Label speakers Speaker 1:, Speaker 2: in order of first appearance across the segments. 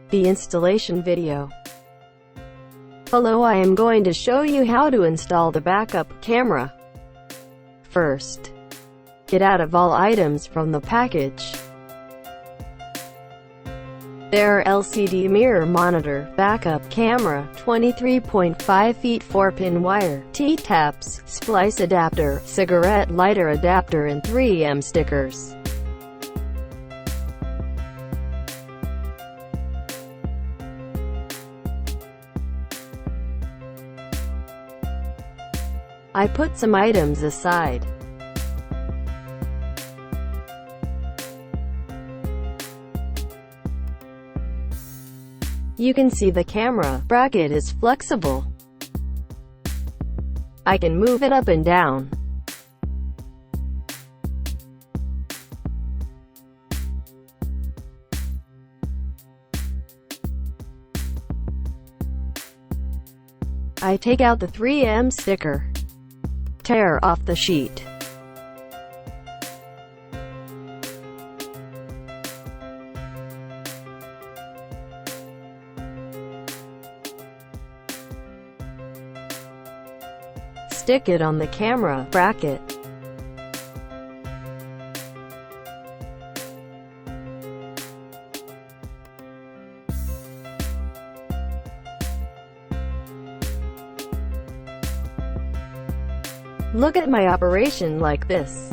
Speaker 1: The installation video. Hello, I am going to show you how to install the backup camera. First, get out of all items from the package. There are LCD mirror monitor, backup camera, 23.5 feet 4-pin wire, T-taps, splice adapter, cigarette lighter adapter and 3M stickers. I put some items aside. You can see the camera bracket is flexible. I can move it up and down. I take out the 3M sticker. Tear off the sheet. Stick it on the camera bracket. Look at my operation like this.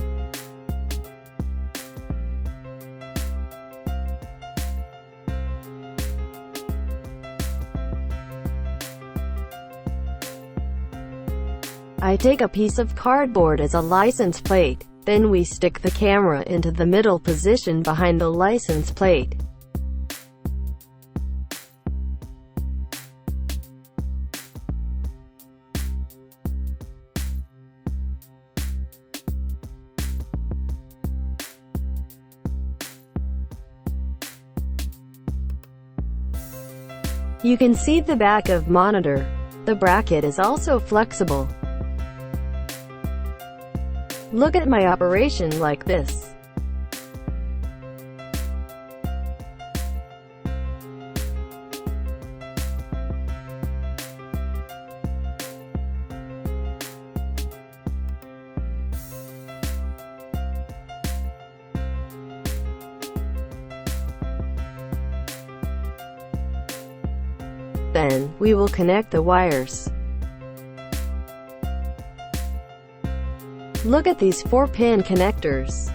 Speaker 1: I take a piece of cardboard as a license plate, then we stick the camera into the middle position behind the license plate. You can see the back of monitor. The bracket is also flexible. Look at my operation like this. Then, we will connect the wires. Look at these 4-pin connectors.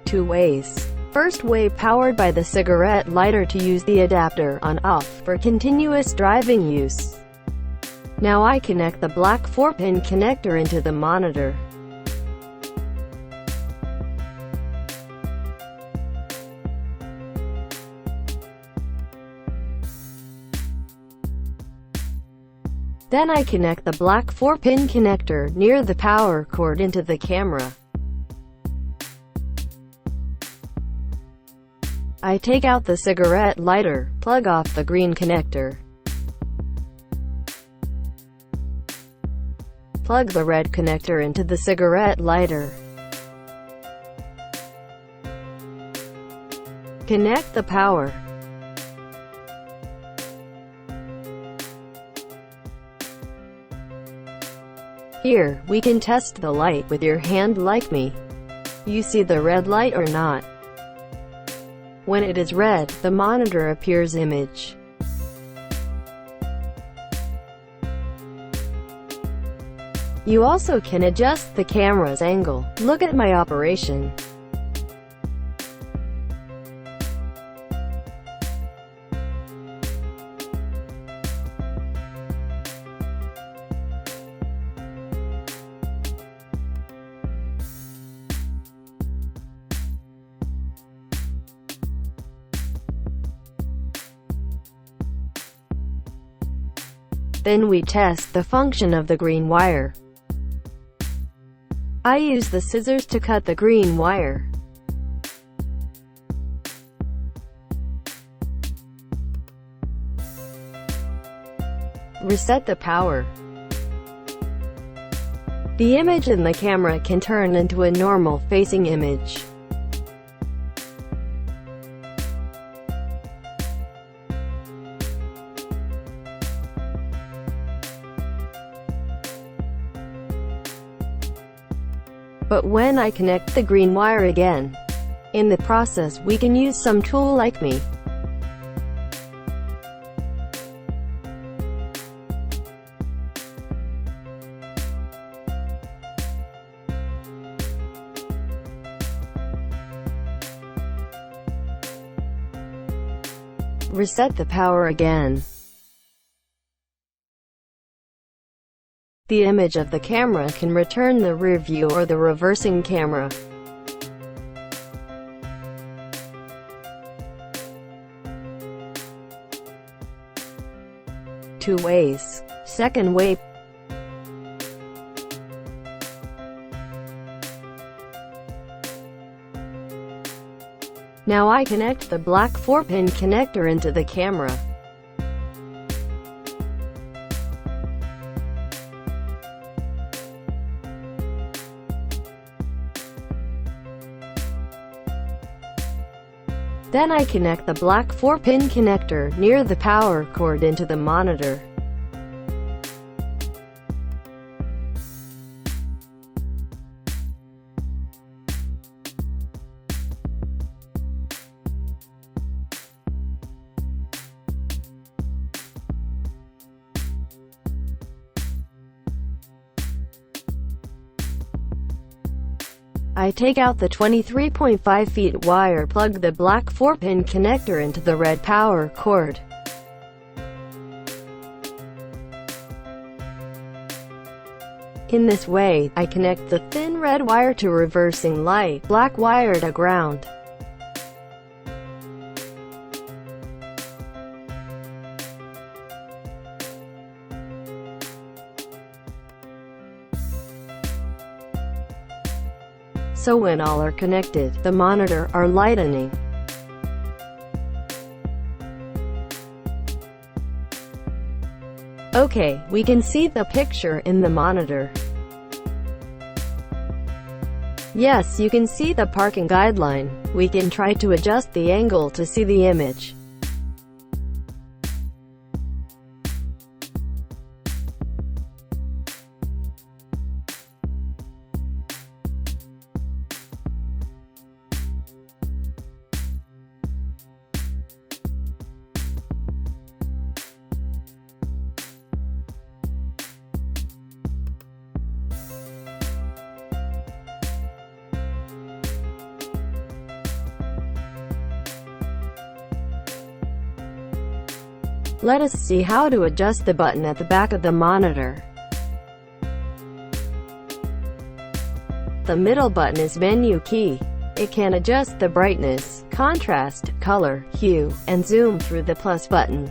Speaker 1: Two ways. First way, powered by the cigarette lighter to use the adapter on/off for continuous driving use. Now I connect the black 4-pin connector into the monitor. Then I connect the black 4-pin connector near the power cord into the camera. I take out the cigarette lighter, plug off the green connector. Plug the red connector into the cigarette lighter. Connect the power. Here, we can test the light with your hand like me. You see the red light or not? When it is red, the monitor appears image. You also can adjust the camera's angle. Look at my operation. Then we test the function of the green wire. I use the scissors to cut the green wire. Reset the power. The image in the camera can turn into a normal facing image. But when I connect the green wire again, in the process we can use some tool like me. Reset the power again. The image of the camera can return the rear view or the reversing camera. Two ways. Second way. Now I connect the black 4-pin connector into the camera. Then I connect the black 4-pin connector near the power cord into the monitor. I take out the 23.5 feet wire, plug the black 4-pin connector into the red power cord. In this way, I connect the thin red wire to reversing light, black wire to ground. So when all are connected, the monitor are lightening. Okay, we can see the picture in the monitor. Yes, you can see the parking guideline. We can try to adjust the angle to see the image. Let us see how to adjust the button at the back of the monitor. The middle button is menu key. It can adjust the brightness, contrast, color, hue, and zoom through the plus button.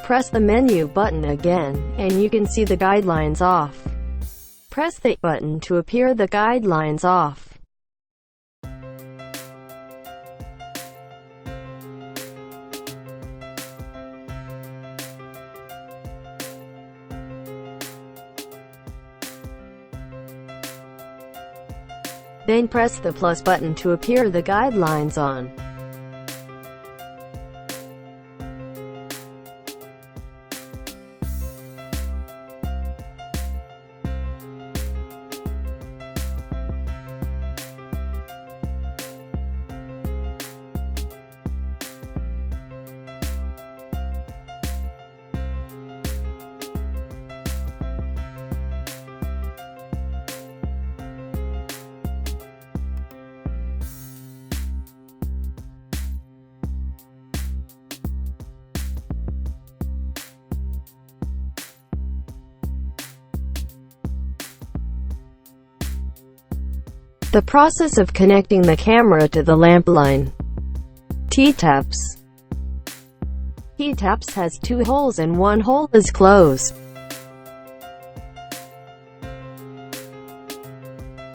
Speaker 1: Press the menu button again, and you can see the guidelines off. Press the button to appear the guidelines off. Then press the plus button to appear the guidelines on. The process of connecting the camera to the lamp line. T-taps. T-taps has 2 holes and 1 hole is closed.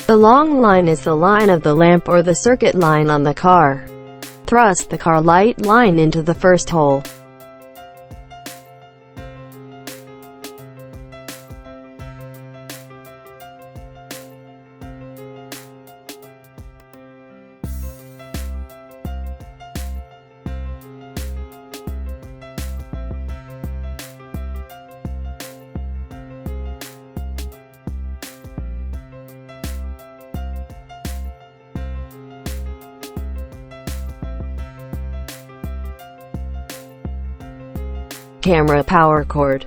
Speaker 1: The long line is the line of the lamp or the circuit line on the car. Thrust the car light line into the first hole. Camera power cord.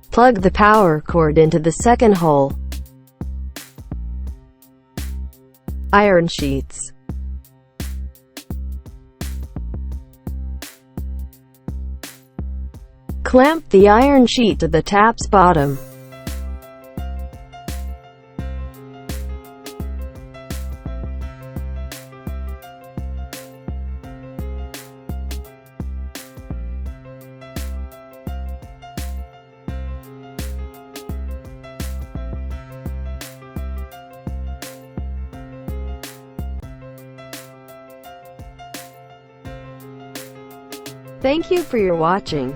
Speaker 1: Plug the power cord into the second hole. Iron sheets. Clamp the iron sheet to the tap's bottom. Thank you for your watching.